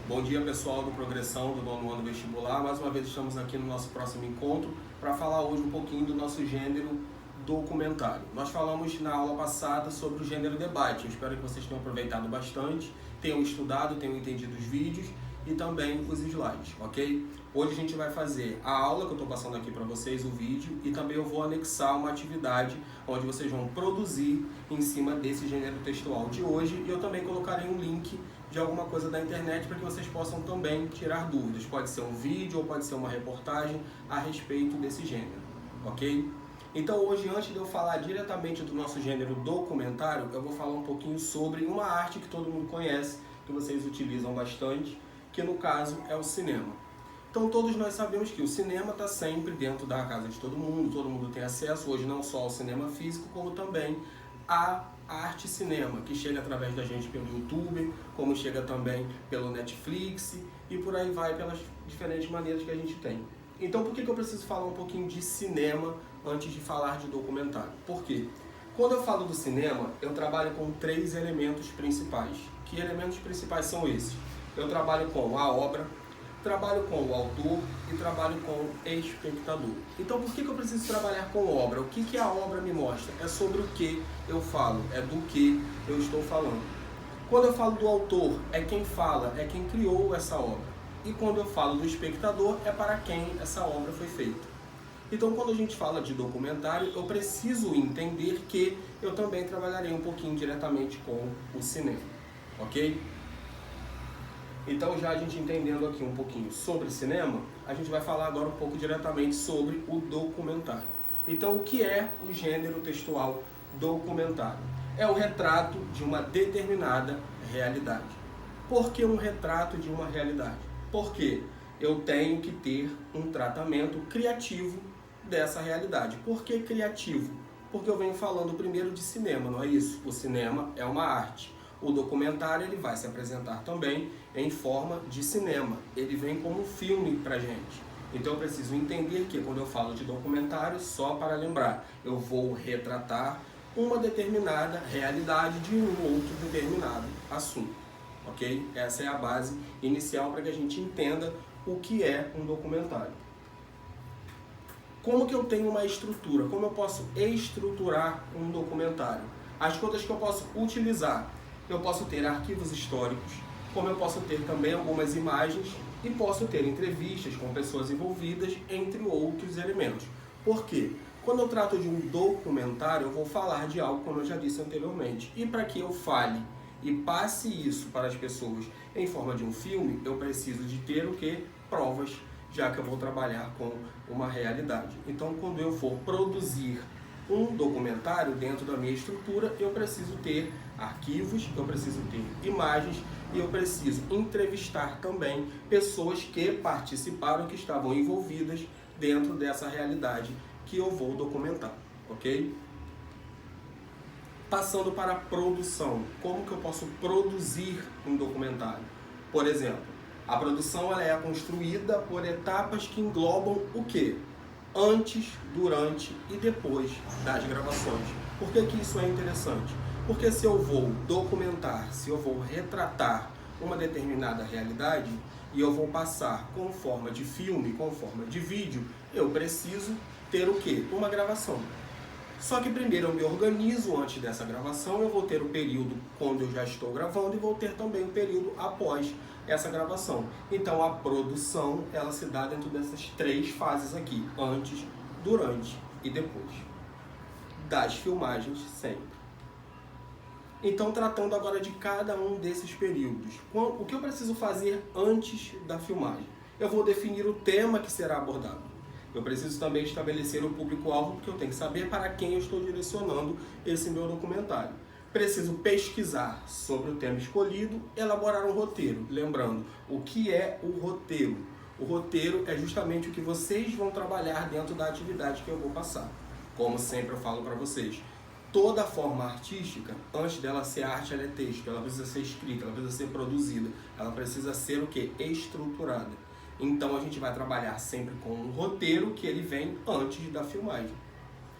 Bom dia, pessoal do Progressão do nono ano vestibular. Mais uma vez estamos aqui no nosso próximo encontro para falar hoje um pouquinho do nosso gênero documentário. Nós falamos na aula passada sobre o gênero debate. Eu espero que vocês tenham aproveitado bastante, tenham estudado, tenham entendido os vídeos e também os slides, ok? Hoje a gente vai fazer a aula que eu estou passando aqui para vocês, o vídeo, e também eu vou anexar uma atividade onde vocês vão produzir em cima desse gênero textual de hoje, e eu também colocarei um link de alguma coisa da internet para que vocês possam também tirar dúvidas. Pode ser um vídeo ou pode ser uma reportagem a respeito desse gênero, ok? Então hoje, antes de eu falar diretamente do nosso gênero documentário, eu vou falar um pouquinho sobre uma arte que todo mundo conhece, que vocês utilizam bastante, que no caso é o cinema. Então todos nós sabemos que o cinema está sempre dentro da casa de todo mundo tem acesso hoje não só ao cinema físico, como também à arte cinema, que chega através da gente pelo YouTube, como chega também pelo Netflix e por aí vai pelas diferentes maneiras que a gente tem. Então por que eu preciso falar um pouquinho de cinema antes de falar de documentário? Por quê? Quando eu falo do cinema, eu trabalho com 3 elementos principais. Que elementos principais são esses? Eu trabalho com a obra, trabalho com o autor e trabalho com o espectador. Então por que eu preciso trabalhar com obra? O que a obra me mostra? É sobre o que eu falo, é do que eu estou falando. Quando eu falo do autor, é quem fala, é quem criou essa obra. E quando eu falo do espectador, é para quem essa obra foi feita. Então quando a gente fala de documentário, eu preciso entender que eu também trabalharei um pouquinho diretamente com o cinema, ok? Então já a gente entendendo aqui um pouquinho sobre cinema, a gente vai falar agora um pouco diretamente sobre o documentário. Então o que é o gênero textual documentário? É o retrato de uma determinada realidade. Por que um retrato de uma realidade? Porque eu tenho que ter um tratamento criativo dessa realidade. Por que criativo? Porque eu venho falando primeiro de cinema, não é isso? O cinema é uma arte. O documentário ele vai se apresentar também em forma de cinema. Ele vem como um filme pra gente. Então eu preciso entender que quando eu falo de documentário, só para lembrar, eu vou retratar uma determinada realidade de um outro determinado assunto. Ok? Essa é a base inicial para que a gente entenda o que é um documentário. Como que eu tenho uma estrutura? Como eu posso estruturar um documentário? As coisas que eu posso utilizar. Eu posso ter arquivos históricos, como eu posso ter também algumas imagens e posso ter entrevistas com pessoas envolvidas, entre outros elementos. Por quê? Quando eu trato de um documentário, eu vou falar de algo, como eu já disse anteriormente. E para que eu fale e passe isso para as pessoas em forma de um filme, eu preciso de ter o quê? Provas, já que eu vou trabalhar com uma realidade. Então, quando eu for produzir um documentário dentro da minha estrutura, eu preciso ter arquivos, eu preciso ter imagens e eu preciso entrevistar também pessoas que participaram, que estavam envolvidas dentro dessa realidade que eu vou documentar, ok? Passando para a produção, como que eu posso produzir um documentário? Por exemplo, a produção ela é construída por etapas que englobam o quê? Antes, durante e depois das gravações. Por que isso é interessante? Porque se eu vou documentar, se eu vou retratar uma determinada realidade e eu vou passar com forma de filme, com forma de vídeo, eu preciso ter o quê? Uma gravação. Só que primeiro eu me organizo antes dessa gravação, eu vou ter o período quando eu já estou gravando e vou ter também o período após essa gravação. Então a produção, ela se dá dentro dessas 3 fases aqui, antes, durante e depois das filmagens sempre. Então tratando agora de cada um desses períodos, o que eu preciso fazer antes da filmagem? Eu vou definir o tema que será abordado. Eu preciso também estabelecer o público-alvo, porque eu tenho que saber para quem eu estou direcionando esse meu documentário. Preciso pesquisar sobre o tema escolhido, elaborar um roteiro. Lembrando, o que é o roteiro? O roteiro é justamente o que vocês vão trabalhar dentro da atividade que eu vou passar. Como sempre eu falo para vocês, toda forma artística, antes dela ser arte, ela é texto. Ela precisa ser escrita, ela precisa ser produzida. Ela precisa ser o quê? Estruturada. Então a gente vai trabalhar sempre com um roteiro que ele vem antes da filmagem,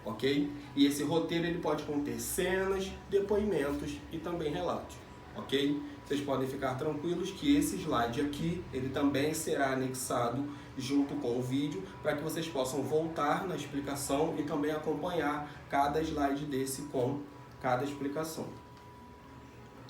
ok? E esse roteiro ele pode conter cenas, depoimentos e também relatos, ok? vocês podem ficar tranquilos que esse slide aqui, ele também será anexado junto com o vídeo, para que vocês possam voltar na explicação e também acompanhar cada slide desse com cada explicação.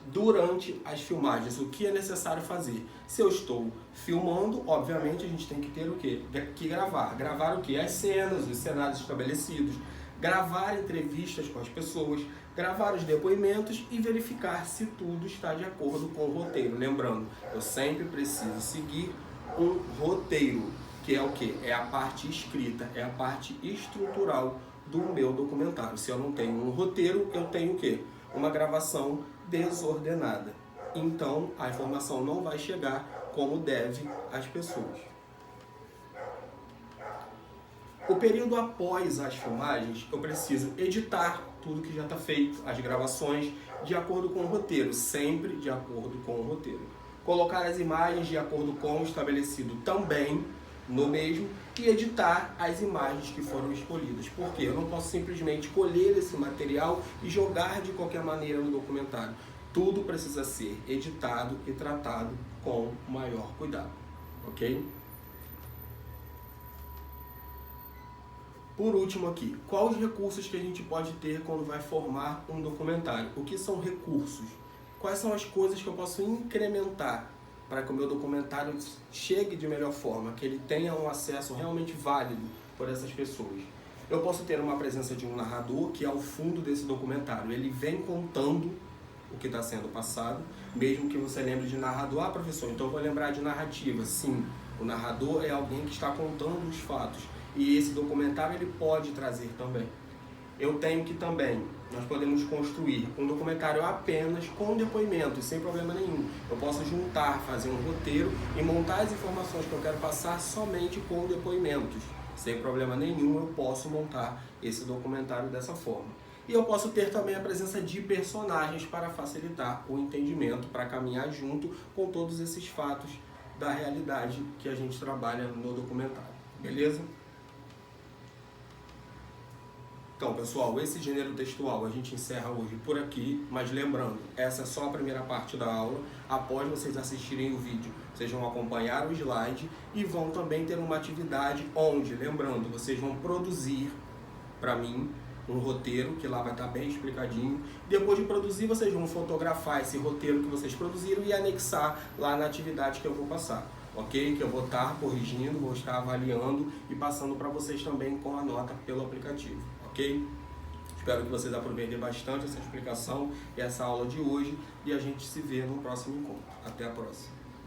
Durante as filmagens, o que é necessário fazer? Se eu estou filmando, obviamente a gente tem que ter o quê? Que gravar. Gravar o quê? As cenas, os cenários estabelecidos, gravar entrevistas com as pessoas, gravar os depoimentos e verificar se tudo está de acordo com o roteiro. Lembrando, eu sempre preciso seguir um roteiro, que é o quê? É a parte escrita, é a parte estrutural do meu documentário. Se eu não tenho um roteiro, eu tenho o quê? Uma gravação desordenada. Então, a informação não vai chegar como deve às pessoas. O período após as filmagens, eu preciso editar tudo que já está feito, as gravações, de acordo com o roteiro, sempre de acordo com o roteiro. Colocar as imagens de acordo com o estabelecido também no mesmo e editar as imagens que foram escolhidas. Porque eu não posso simplesmente colher esse material e jogar de qualquer maneira no documentário. Tudo precisa ser editado e tratado com o maior cuidado, ok? Por último aqui, quais os recursos que a gente pode ter quando vai formar um documentário? O que são recursos? Quais são as coisas que eu posso incrementar para que o meu documentário chegue de melhor forma, que ele tenha um acesso realmente válido por essas pessoas? Eu posso ter uma presença de um narrador, que é o fundo desse documentário. Ele vem contando o que está sendo passado, mesmo que você lembre de narrador. Ah, professor, então eu vou lembrar de narrativa. Sim, o narrador é alguém que está contando os fatos. E esse documentário ele pode trazer também. Eu tenho que também, nós podemos construir um documentário apenas com depoimentos, sem problema nenhum. Eu posso juntar, fazer um roteiro e montar as informações que eu quero passar somente com depoimentos. Sem problema nenhum, eu posso montar esse documentário dessa forma. E eu posso ter também a presença de personagens para facilitar o entendimento, para caminhar junto com todos esses fatos da realidade que a gente trabalha no documentário. Beleza? Então, pessoal, esse gênero textual a gente encerra hoje por aqui, mas lembrando, essa é só a primeira parte da aula. Após vocês assistirem o vídeo, vocês vão acompanhar o slide e vão também ter uma atividade onde, lembrando, vocês vão produzir para mim um roteiro, que lá vai estar bem explicadinho. Depois de produzir, vocês vão fotografar esse roteiro que vocês produziram e anexar lá na atividade que eu vou passar. Ok? Que eu vou estar corrigindo, vou estar avaliando e passando para vocês também com a nota pelo aplicativo. Ok? Espero que vocês aproveitem bastante essa explicação e essa aula de hoje e a gente se vê no próximo encontro. Até a próxima!